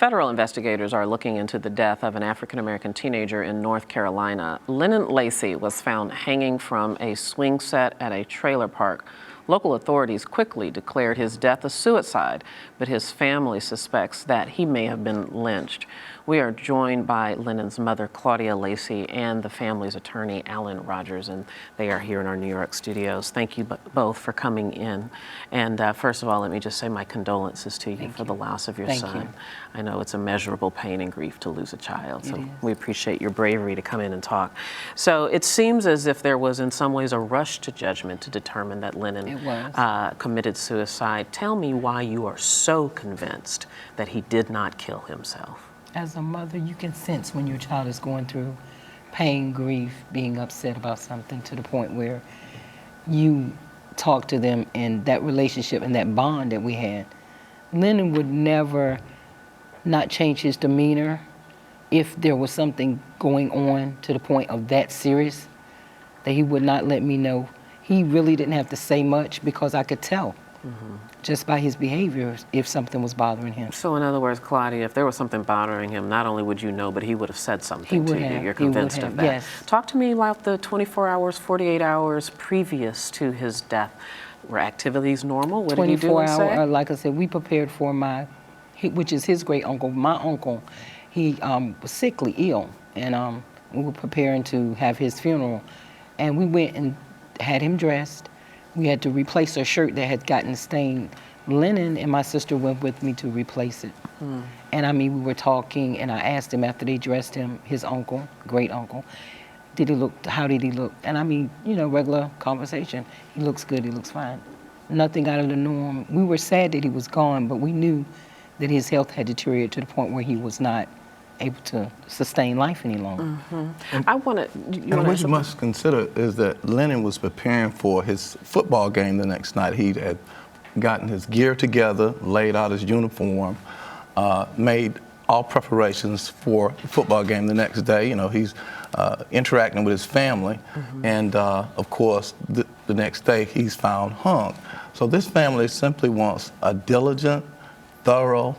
Federal investigators are looking into the death of an African-American teenager in North Carolina. Lennon Lacy was found hanging from a swing set at a trailer park. Local authorities quickly declared his death a suicide, but his family suspects that he may have been lynched. We are joined by Lennon's mother, Claudia Lacy, and the family's attorney, Alan Rogers, and they are here in our New York studios. Thank you both for coming in. And first of all, let me just say my condolences to you for the loss of your son. I know it's immeasurable pain and grief to lose a child, so we appreciate your bravery to come in and talk. So it seems as if there was in some ways a rush to judgment to determine that Lennon committed suicide. Tell me why you are so convinced that he did not kill himself. As a mother, you can sense when your child is going through pain, grief, being upset about something to the point where you talk to them, and that relationship and that bond that we had. Lennon would never not change his demeanor if there was something going on to the point of that serious, that he would not let me know. He really didn't have to say much because I could tell just by his behavior if something was bothering him. So in other words, Claudia, if there was something bothering him, not only would you know, but he would have said something to you. You're convinced of that. Yes. Talk to me about the 24 hours, 48 hours previous to his death. Were activities normal? What did he do and say? 24 hours, like I said, we prepared for which is his great uncle, my uncle. He was sickly, ill, and we were preparing to have his funeral. And we went and had him dressed. We had to replace a shirt that had gotten stained. Lennon and my sister went with me to replace it. And I mean, we were talking, and I asked him after they dressed him, his uncle, great uncle, how did he look? And I mean, you know, regular conversation. He looks good, he looks fine. Nothing out of the norm. We were sad that he was gone, but we knew that his health had deteriorated to the point where he was not able to sustain life any longer. I want to. And what you must consider is that Lennon was preparing for his football game the next night. He had gotten his gear together, laid out his uniform, made all preparations for the football game the next day. You know, he's interacting with his family, and of course, the next day he's found hung. So this family simply wants a diligent, thorough,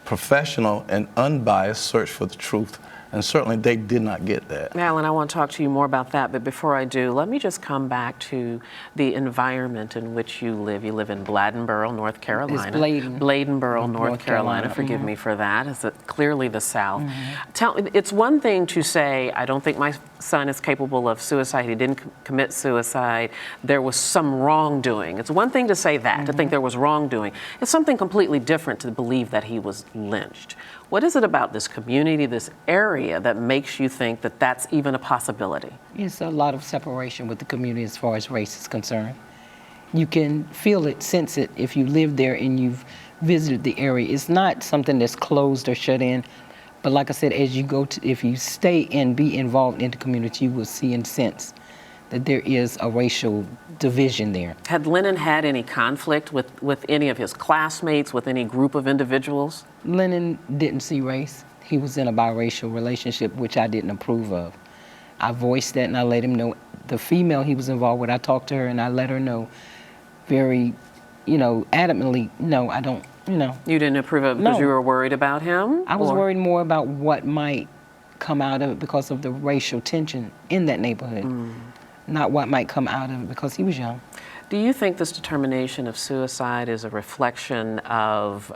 professional and unbiased search for the truth, and certainly they did not get that. Alan, I want to talk to you more about that, but before I do, let me just come back to the environment in which you live. You live in Bladenboro, North Carolina. It's Bladen. Bladenboro, North Carolina. Forgive me for that. It's clearly the South. Tell me, it's one thing to say, I don't think my son is capable of suicide. He didn't commit suicide. There was some wrongdoing. It's one thing to say that, to think there was wrongdoing. It's something completely different to believe that he was lynched. What is it about this community, this area, that makes you think that that's even a possibility? It's a lot of separation with the community as far as race is concerned. You can feel it, sense it, if you live there and you've visited the area. It's not something that's closed or shut in, but like I said, as you go to, if you stay and be involved in the community, you will see and sense that there is a racial division there. Had Lennon had any conflict with any of his classmates, with any group of individuals? Lennon didn't see race. He was in a biracial relationship, which I didn't approve of. I voiced that and I let him know. The female he was involved with, I talked to her and I let her know very, you know, adamantly, no, I don't, you know. You didn't approve of it because you were worried about him? I was worried more about what might come out of it because of the racial tension in that neighborhood. Not what might come out of it because he was young. Do you think this determination of suicide is a reflection of,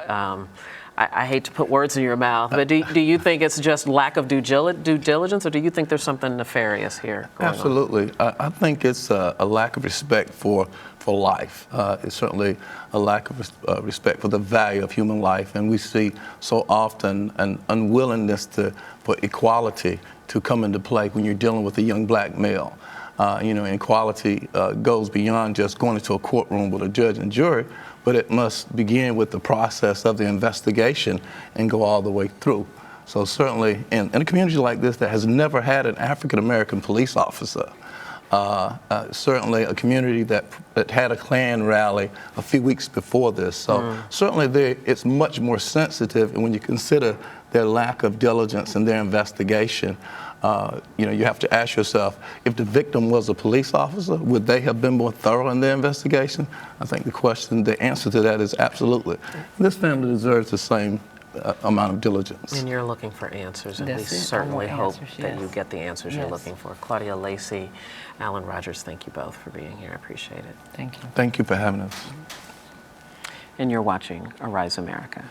I hate to put words in your mouth, but do you think it's just lack of due diligence, or do you think there's something nefarious here going Absolutely. I think it's a lack of respect for life. It's certainly a lack of respect for the value of human life, and we see so often an unwillingness for equality to come into play when you're dealing with a young black male. You know, equality goes beyond just going into a courtroom with a judge and jury, but it must begin with the process of the investigation and go all the way through. So certainly in a community like this that has never had an African-American police officer, certainly a community that had a Klan rally a few weeks before this. So certainly it's much more sensitive, and when you consider their lack of diligence in their investigation, you know, you have to ask yourself, if the victim was a police officer, would they have been more thorough in their investigation? I think the answer to that is absolutely. This family deserves the amount of diligence. And you're looking for answers, and we That's it. I certainly want hope answers, that yes. you get the answers you're Yes. looking for. Claudia Lacy, Alan Rogers, thank you both for being here. I appreciate it. Thank you. Thank you for having us. And you're watching Arise America.